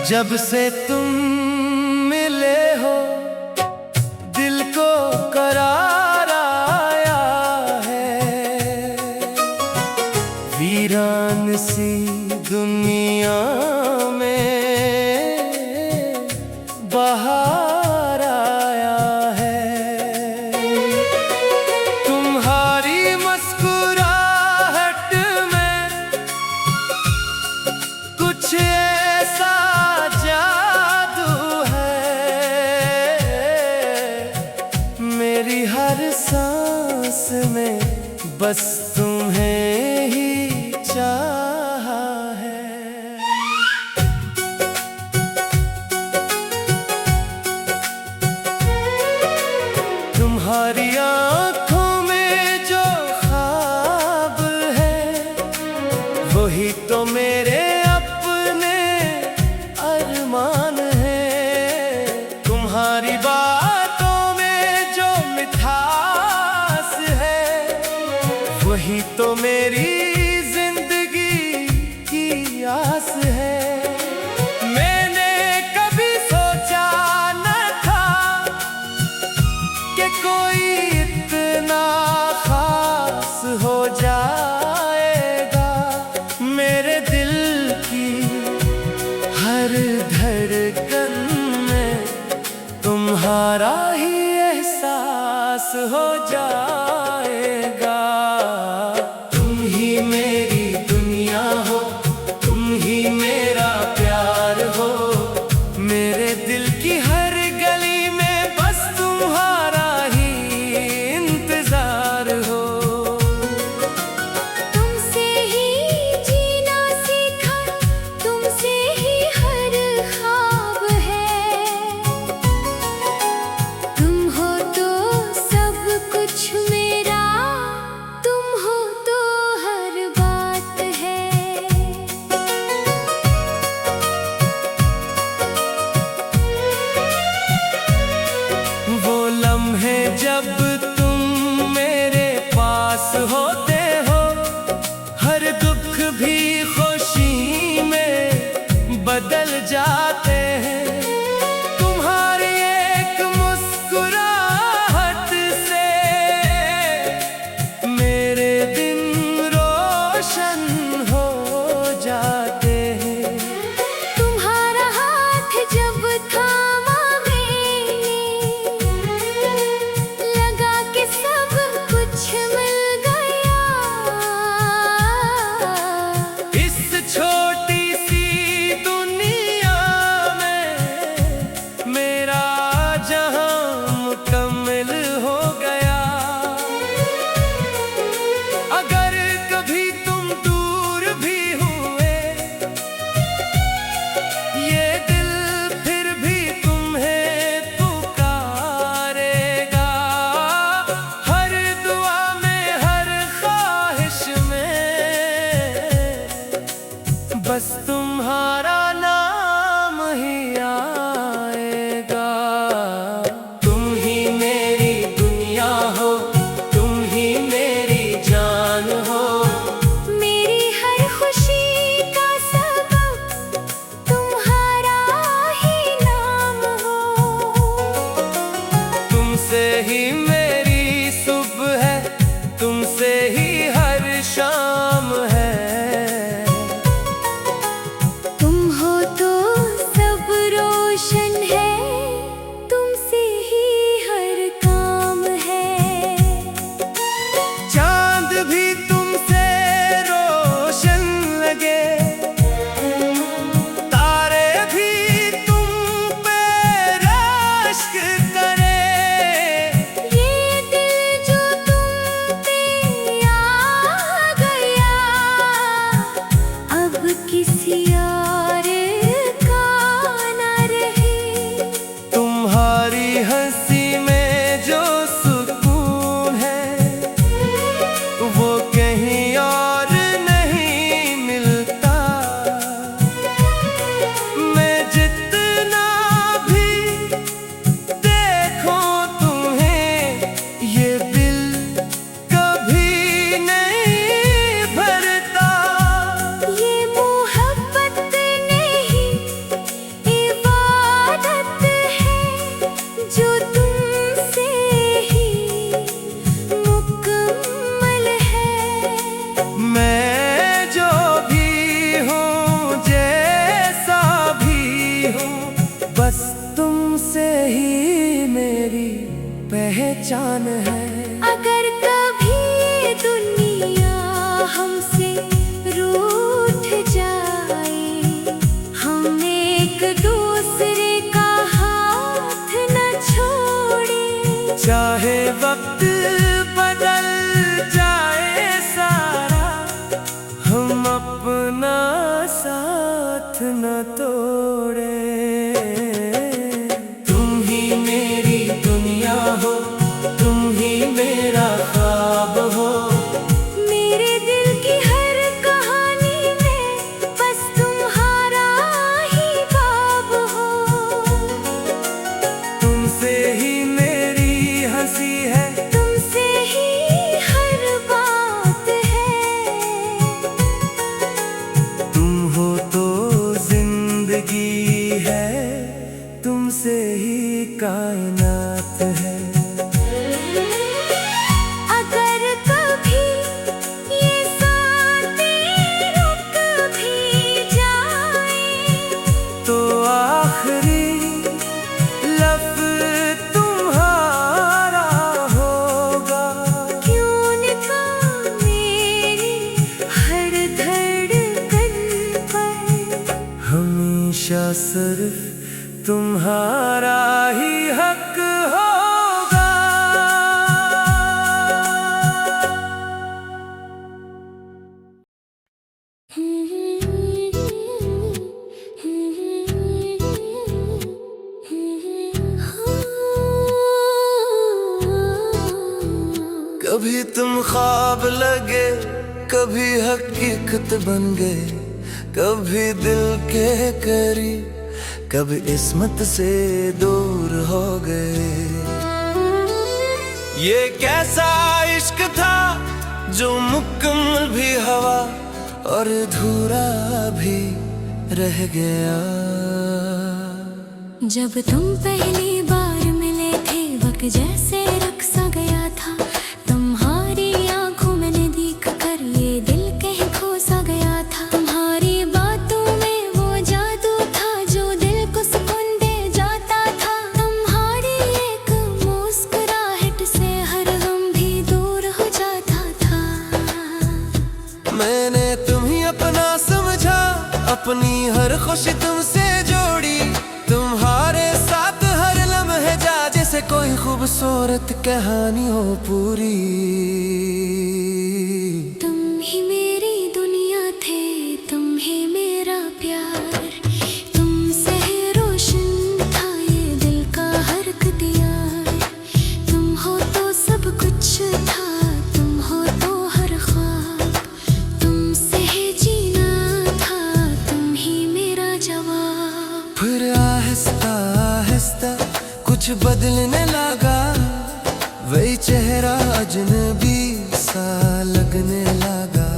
जब से तुम मिले हो दिल को करार आया है। वीरान सी दुनिया में बाहर आया है। तुम्हारी मुस्कुराहट में कुछ ऐसा जादू है, मेरी हर सांस में बस तुम्हें ही चाहा है। तुम्हारी आंखों में जो ख्वाब है वही तो मेरे अपने अरमान है। तुम्हारी बातों में जो मिठास है वही तो मेरी जिंदगी की आस है। मैंने कभी सोचा न था कि कोई इतना खास हो जाएगा। मेरे दिल की हर धड़कन में तुम्हारा ही एहसास हो जाएगा। तुम ही मेरी दुनिया हो, तुम ही मेरा प्यार हो। मेरे दिल की हर गली में बस तुम्हारा ही इंतजार हो। तुमसे ही जीना सीखा, तुमसे ही हर ख्वाब है। तुम हो तो सब कुछ तुमसे ही मेरी पहचान है। अगर कभी ये दुनिया हमसे रूठ जाए, हम एक दूसरे का हाथ न छोड़े। चाहे वक्त बदल जाए सारा, हम अपना साथ न तोड़े। तुम ही मेरी दुनिया हो, तुम ही मेरा ख्वाब हो। मेरे दिल की हर कहानी में बस तुम्हारा ही बाब हो। तुमसे ही मेरी हंसी है, तुमसे ही हर बात है। तुम हो तो जिंदगी है, तुमसे ही कायनात है। अगर कभी ये सांसें रुक भी जाए, तो आखिरी लफ्ज़ तुम्हारा होगा। क्यों निभा मेरी हर धड़कन पर, हमेशा सिर्फ तुम्हारा ही हक होगा। कभी तुम ख्वाब लगे, कभी हकीकत बन गए, कभी दिल के करीब, कभी इस्मत से दूर हो गए। ये कैसा इश्क था जो मुकम्मल भी हवा और अधूरा भी रह गया। जब तुम पहली बार मिले थे, वक्त जैसे रख सा गया था। तुम्हारी आंखों में देख कर ये दिल कहीं खो सा गया था। तुम्हारी बातों में वो जादू था जो दिल को सुकून दे जाता था। तुम्हारी एक मुस्कुराहट से हर गम भी दूर हो जाता था। मैंने तुम्हें अपना समझा, अपनी हर खुशी तुमसे जोड़ी। तुम्हारे साथ हर लम्हे जा जैसे कोई खूबसूरत कहानी हो पूरी। तुम ही मेरी दुनिया थे, तुम ही मेरा प्यार। तुमसे ही रोशन था ये दिल का हर दियार। तुम हो तो सब कुछ था, तुम हो तो हर ख्वाब। तुमसे ही जीना था, तुम ही मेरा जवाब। फिर आहिस्ता आहिस्ता कुछ बदलने लगा, वही चेहरा अजनबी सा लगने लगा।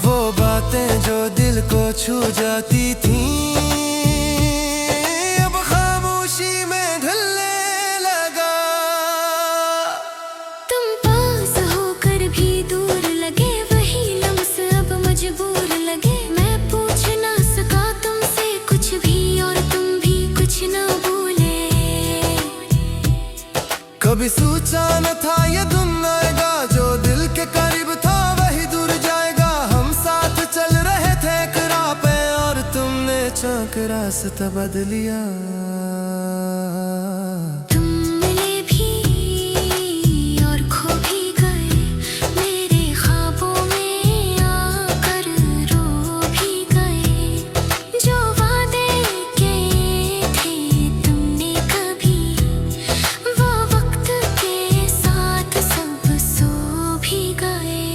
वो बातें जो दिल को छू जाती थी, अब खामोशी में ढलने लगा। तुम पास होकर भी दूर लगे, वही लम्स अब मजबूर लगे। मैं पूछ ना सका तुमसे कुछ भी और तुम भी कुछ ना बोले। कभी सोचा न था ये दिन आएगा, जो दिल के करीब था वही दूर जाएगा। हम साथ चल रहे थे एक राह पे और तुमने चाक रास्ता बदलिया। तुम मिले भी और खो भी गए, मेरे ख्वाबों में आकर रो भी गए। जो वादे किए थे तुमने कभी, वो वक्त के साथ सब सो भी गए।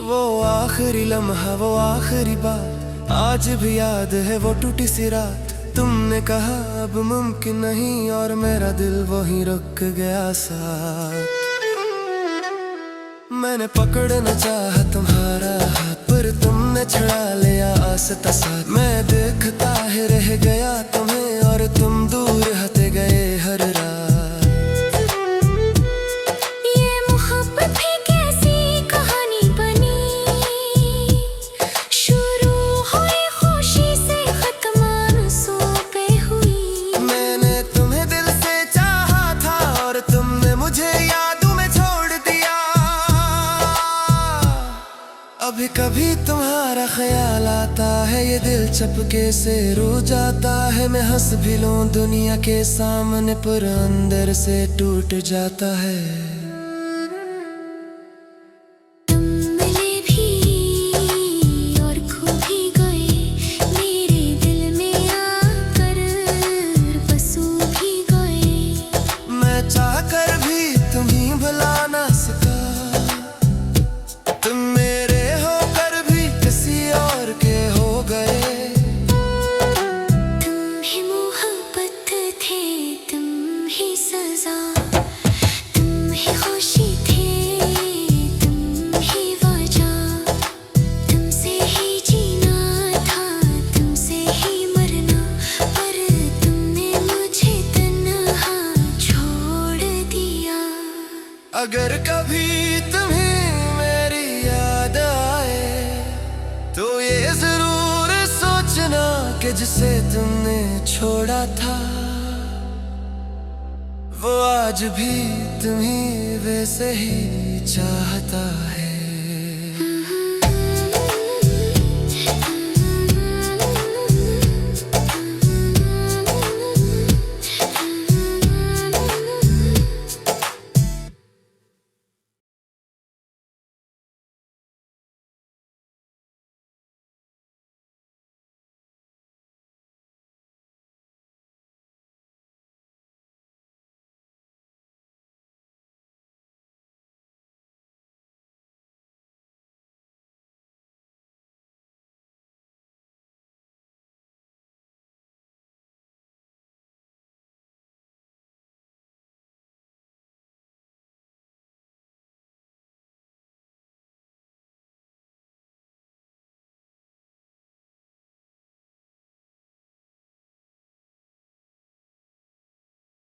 वो आखिरी लम्हा, वो आखिरी बात आज भी याद है। वो टूटी सी रात, तुमने कहा अब मुमकिन नहीं, और मेरा दिल वहीं रुक गया सा। मैंने पकड़ना चाहा तुम्हारा हाथ, पर तुमने छुड़ा लिया आस्ता साथ। मैं देखता ही रह गया तुम्हें और तुम दूर हटे गए हर रात। ये मोहब्बत भी कैसी कहानी बनी, शुरू हुई खुशी से खत्म आंसू पे हुई। मैंने तुम्हें कभी तुम्हारा ख्याल आता है ये दिल चपके से रो जाता है। मैं हंस भी लूं दुनिया के सामने पर अंदर से टूट जाता है। चाहकर भी तुम्हीं भुला ना सका, तुम मेरे होकर भी किसी और के हो गए। तुम ही मोहब्बत थे, तुम ही सजा, तुम ही खुशी थे, तुम ही वजह। तुमसे ही जीना था, तुमसे ही मरना, पर तुमने मुझे तन्हा छोड़ दिया। अगर कभी तुम्हें मेरी याद आए तो ये जरूर सोचना कि जिसे तुमने छोड़ा था वो आज भी तुम्हीं वैसे ही चाहता है।